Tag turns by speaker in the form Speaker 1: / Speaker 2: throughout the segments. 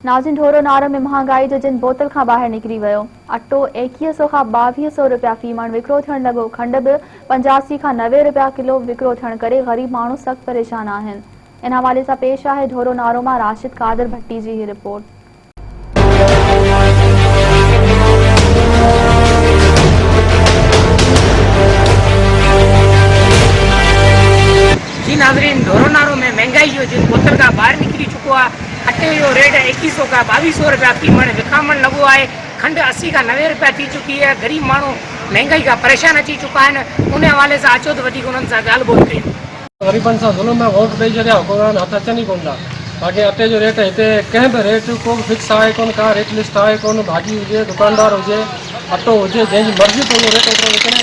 Speaker 1: नाज़िन ढोरो नारो में महांगाई जो जिन बोतल का बाहर निकरी वो। अटो 2100 का 2200 रुपया फी मण विक्रो थियण लगो। खंड भी 85 का 90 रुपया किलो विक्रो थियण करे गरीब मानू सख्त परेशान आहिनि। इन हवाले से पेश है ढोरो नारो में राशिद कादर भट्टी की ही रिपोर्ट।
Speaker 2: जी नाजरीन, ढोरो नारो में महंगाई जो जिन बोतल का बाहर निकली चुको है। अटे जो रेट 2100 का 2200 रुपया फी मण विकामण लगो है। खंड 80 का 90 रुपया थी चुकी है। गरीब मानू महंगाई का परेशान अची चुका है। उन हवाले से अचो तो वधीक उन्हनि सां ॻाल्हि ॿोल कयूं।
Speaker 3: गरीबन सां ज़ुल्म में वोट ॾेई छॾिया, हुकूमत हथ अचनि ई कोन था। बाक़ी अटे जो रेट हिते कंहिं बि रेट को फिक्स आहे कोन, का रेट लिस्ट आहे कोन। भाॼी हुजे, दुकानदार हुजे, अटो हुजे, जंहिंजी मर्ज़ी तो रेट ओतिरो विकिणे।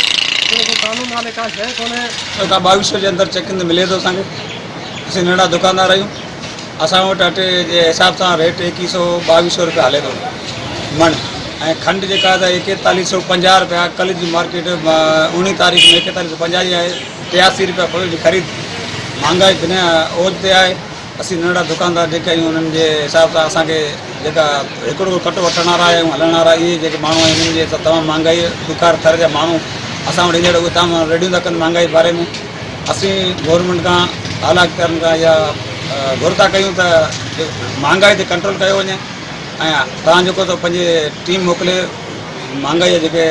Speaker 3: कोई कानून हाले का शइ कोन्हे।
Speaker 4: 2200 जे अंदरि चेकिंग मिले थो असांखे। असीं नंढा दुकानदार आहियूं। असां वटि अटे जे हिसाब सां रेट 2100-2200 रुपया हले थो मण। ऐं खंड जेका आहे 4150 रुपया। कल्ह जी मार्केट 19 तारीख़ में 4150 जी आहे। 83 रुपया फुल जी ख़रीद। महांगाई बिना ओज ते आहे। असीं नंढा दुकानदार जेके आहियूं उन्हनि जे हिसाब सां असांखे जेका हिकिड़ो कटो वठण वारा आहियूं, हलण वारा इहे जेके माण्हू आहिनि, उन्हनि जे तमामु महांगाई दुकार थर जा माण्हू असां वटि हींअर उहे तमामु रेडियूं था कनि महांगाई जे बारे में। असीं गवर्नमेंट खां आला करनि खां या घुर था कयूं त महांगाई ते कंट्रोल कयो वञे। ऐं तव्हां जेको त पंहिंजे टीम मोकिले महांगाई जेके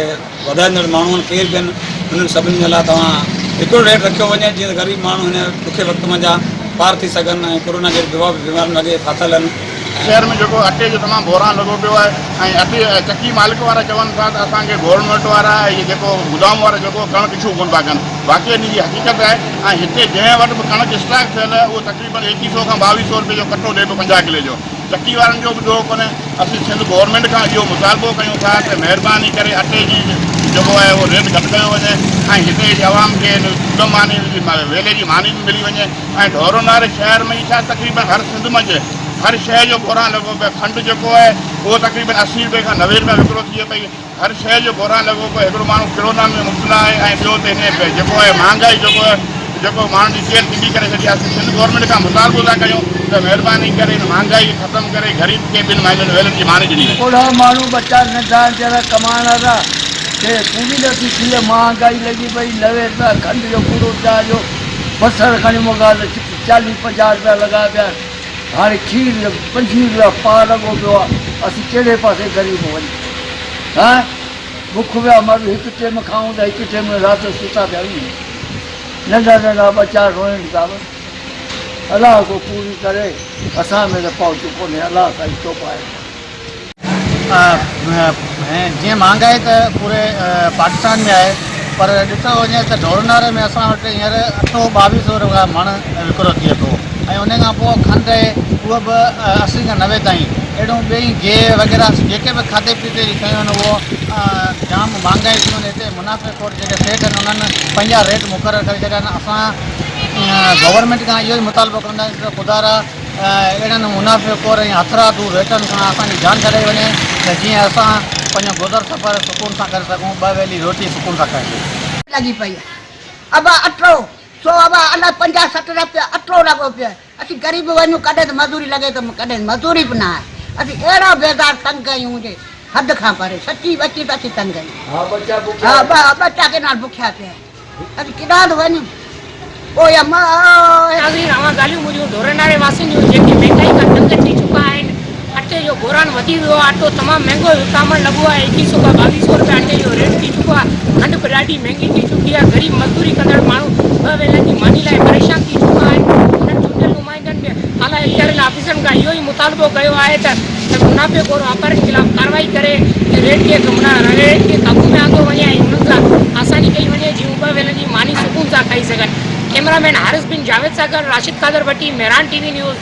Speaker 4: वधाईंदड़ माण्हू आहिनि केर बि आहिनि, उन्हनि सभिनी जे लाइ तव्हां हिकिड़ो रेट रखियो वञे जीअं ग़रीब माण्हू हिन ॾुखे वक़्त में जा पार थी सघनि। ऐं कोरोना जे बीमारियुनि अॻे फाथल आहिनि।
Speaker 5: शहर में जो अटे जो तमाम बोरान लगो पियो है। अटे चक्की मालिक वारा चवन था असांखे गवर्नमेंट वारा ये गुदाम वारा कणक किछू कोन था कनि। बाक़ी इन जी हक़ीक़त है। हिते जंहिं वटि बि कणक स्टॉक थियल है वो तक़रीबन 2100 खां 2200 रुपये जो कटो ॾे थो 50 किले जो। चक्की वारनि जो बि ॾोह कोन्हे। असीं सिंध गवर्नमेंट खां इहो मुतालबो कयूं था त महिरबानी करे अटे जी जेको आहे वो रेट घटि कयो वञे। ऐं हिते जी आवाम खे शुद्ध मानी वेले जी मानी बि मिली वञे। ऐं ढोरो नारे शहर में ई छा तक़रीबन हर सिंध में हर शइ जो बोरान लॻो पियो। खंड जेको आहे उहो तक़रीबन 80 रुपए खां 90 रुपया विकिरो थिए पई। हर शइ जो बोरान लॻो पियो। हिकिड़ो माण्हू किरोना में मुब्तला आहे। ऐं ॿियो त हिन जेको आहे महांगाई जेको माण्हुनि जी सेहत थींदी करे छॾी आहे। सिंध गवर्नमेंट खां मुतालबो था कयूं त महिरबानी करे हिन महांगाई ख़तमु करे ग़रीब खे ॿिनि महीननि वेलनि जी मानी ॾिनी वञे।
Speaker 6: ओड़ा माण्हू बच्चा नंढा वीचारा कमाइण वारा के पूरी नथी थिए। महांगाई लॻी पई। 90 रुपया खंड जो पूरो चाह जो बसर खणी मोगा 40-50 रुपया लॻा पिया। हाणे खीर 25 रुपया पाव लॻो पियो आहे। असीं कहिड़े पासे ग़रीब वञूं? हा बुख विया मर हिकु टाइम खाऊं त हिकु टाइम राति जो सुता पिया आहियूं। नंढा नंढा बच्चा रोइनि था। अलाह को पूरी करे। असां में त पहुचो कोन्हे। अलाह साईं तो पाए।
Speaker 7: जीअं महांगाई त पूरे पाकिस्तान में आहे, पर ॾिठो वञे त ढोरो नारे में असां वटि हींअर अटो 2200 रुपया मण विकिरो थिए थो। ऐं उन खां पोइ खंड उहा बि 80 खां 90 ताईं। अहिड़ो ॿई गिह वग़ैरह जेके बि खाधे पीते जी शयूं आहिनि उहो जाम महांगाई थियूं आहिनि। हिते मुनाफ़े खोर जेके सेठ आहिनि उन्हनि पंहिंजा रेट मुक़ररु करे छॾिया आहिनि। असां गवर्नमेंट खां इहो ई मुतालबो कंदा आहियूं त ख़ुदा अहिड़नि मुनाफ़े खोर ऐं हथरादू रेटनि खां असांजी जान छॾाई वञे त जीअं असां पंहिंजो गुज़र सफ़र सुकून सां करे सघूं। 2 वेली रोटी सुकून सां खाई
Speaker 8: लगी पई अब अटो 100 अब अलाए 50-60 रुपया अटो लॻो पियो। असीं ग़रीब वञूं कॾहिं त मज़ूरी लॻे त कॾहिं मज़ूरी बि न आहे। असीं अहिड़ा बेज़ार तंग कयूं जे हद खां परे। सची बची त असीं तंग कयूं। हा बच्चा केॾा बुखिया पिया। असीं केॾा थो वञूं। पोइ
Speaker 2: नाज़रीन, अवां ॻाल्हियूं ॿुधियूं ढोरो नारे वासियुनि जूं जेके महांगाई खां तंग थी चुका आहिनि। अटे जो बोरान वधी वियो आहे। अटो तमामु महांगो विकामण लॻो आहे। 2100 खां 2200 रुपया अटे जो रेट थी चुको आहे। खंड बि ॾाढी महांगी थी चुकी आहे। ग़रीब मज़दूरी कंदड़ माण्हू 2 वेलनि जी मानी लाइ परेशान थी चुका आहिनि। उन्हनि चूंडियल नुमाइंदनि बि आला इख़्तियारनि ऑफिसरनि खां इहो ई मुतालबो कयो आहे त मुनाफ़े खोर वापारियुनि ख़िलाफ़ कार्रवाई करे रेट खे काबू में आंदो वञे ऐं उन्हनि सां आसानी कई वञे जीअं 2 वेलनि जी मानी सुकून सां खाई सघनि। कैमरामैन हारिस बिन जावेद सां गॾु राशिद कादर भट्टी, मेहरान TV न्यूज़।